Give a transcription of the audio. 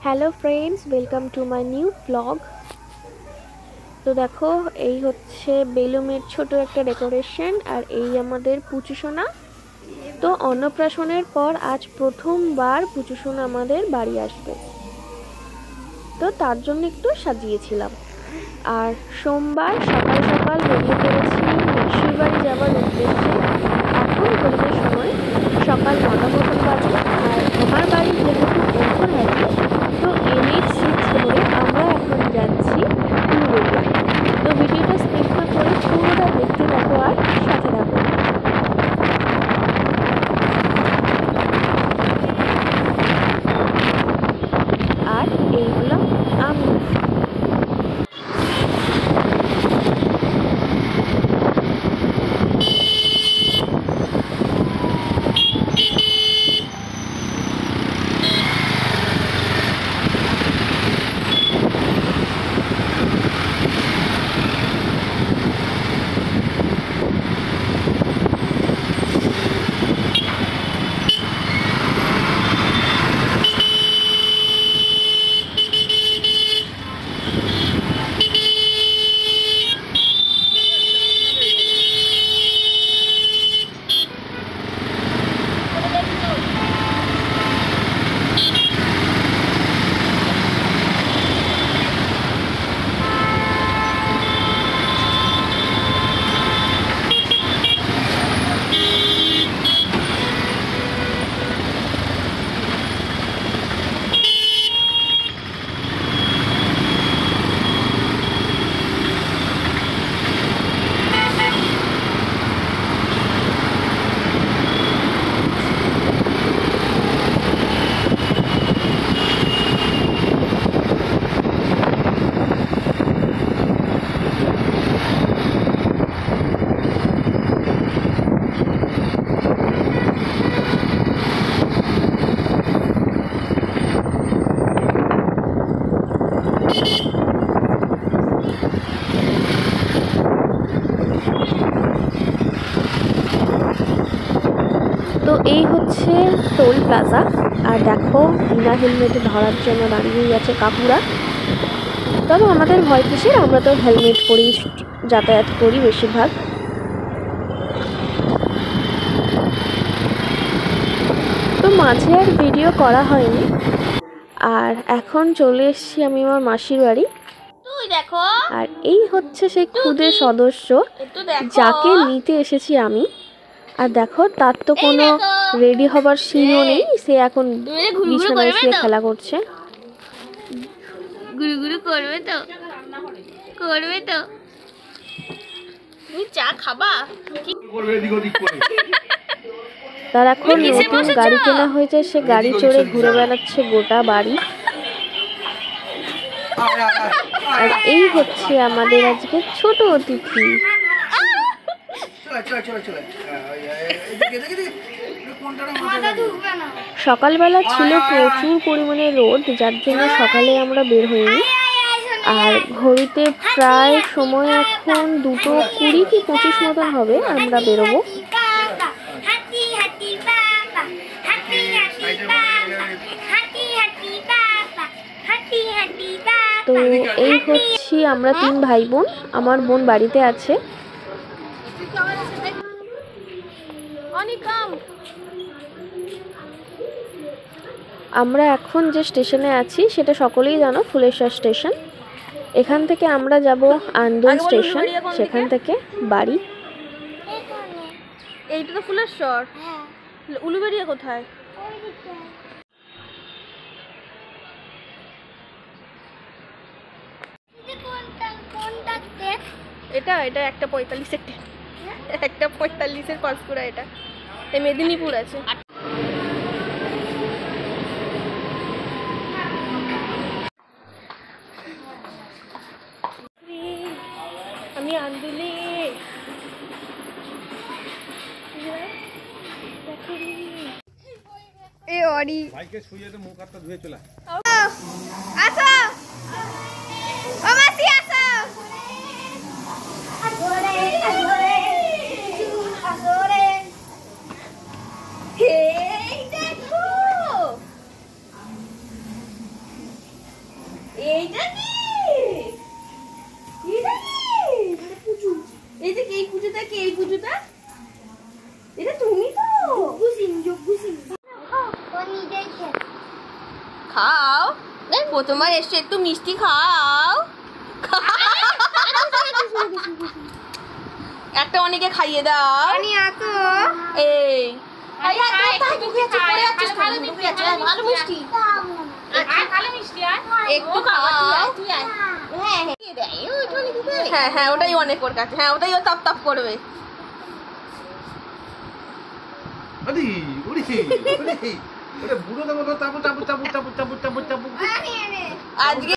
Hello friends, welcome to my new blog. তো দেখো, এই হচ্ছে বেলুমের ছোট একটা ডেকোরেশন, আর এই আমাদের পুচুসোনা। তো অন্নপ্রাশনের পর আজ প্রথমবার পুচুসোনা আমাদের বাড়ি আসবে, তো তার জন্য একটু সাজিয়েছিলাম। আর সোমবার সকাল সকাল বেরিয়ে পড়েছি মাসির বাড়ি যাওয়ার উদ্দেশ্যে। এখন ঘড়িতে সময় সকাল 9টা মতন বাজে। আর আমার বাড়ি যেহেতু অন্তরহাটে, তো NH6 ধরে আমরা এখন যাচ্ছি উলুবেড়িয়ায়। তো ভিডিওটা স্কিপ না করে পুরোটা দেখতে থাকো আর সাথে থাকো। আর এই হলাম আমি। তো এই হচ্ছে টোল প্লাজা। আর দেখো, বিনা হেলমেটে ধরার জন্য দাঁড়িয়েই আছে কাকুরা। তবে আমাদের ভয় কিসের, আমরা তো হেলমেট পরেই যাতায়াত করি বেশিরভাগ। তো মাঝে আর ভিডিও করা হয়নি। আর এখন চলে এসেছি আমি আমার মাসির বাড়ি। আর এই হচ্ছে সেই খুদে সদস্য যাকে নিতে এসেছি আমি। আর দেখো, তার তো কোনো রেডি হবার সিনও নেই, সে এখন বিছানায় শুয়ে খেলা করছে। গুরুগুরু করবে তো, করবে তো। তুমি চা খাবা? তার এখন নতুন গাড়ি কেনা হয়েছে, সে গাড়ি চড়ে ঘুরে বেড়াচ্ছে গোটা বাড়ি। আর এই হচ্ছে আমাদের আজকে ছোট অতিথি। সকালবেলা ছিল প্রচুর পরিমাণে রোদ, যার জন্য সকালে আমরা বের হইনি। আর ঘড়িতে প্রায় সময় এখন 2:20 কি 25 মতন হবে, আমরা বেরোবো। তো এই হচ্ছি আমরা 3 ভাই বোন। আমার বোন বাড়িতে আছে। আমরা এখন যে স্টেশনে আছি সেটা সকলেই জানো, ফুলেশ্বর স্টেশন। এখান থেকে আমরা যাব আন্দোল স্টেশন, সেখান থেকে বাড়ি। এইটা তো ফুলেশ্বর। উলুবেড়িয়া কোথায়? এটা 1:45 1:45 পাঁশকুড়া। এটা এই মেদিনীপুর আছে। আমি আন্দুলে এই অরি বাইকে শুয়ে তো মুখ হাতটা ধুয়ে চলে আসো। ও মাসি আসো। আসরে আসরে আসরে। এই দেখো এইটা কি? এটা কি? এটা পুজো। এই যে এই পুজোটা কি? এই পুজোটা? এটা তুমি তো? যজ্ঞ সিং। ও নিজেই খেয়ে। খাও। প্রথমবার এসে একটু মিষ্টি খাও। একটা অনেকে খাইয়ে দাও। আমি আতো। এই একটু খাওয়া। হ্যাঁ হ্যাঁ ওটাই অনেক ওর কাছে। হ্যাঁ ওটাই ও তাপ তাপ করবে। বুড়ো দেবো চাপু চাপু চাপু চাপু চাপু চাপু চাপু আজকে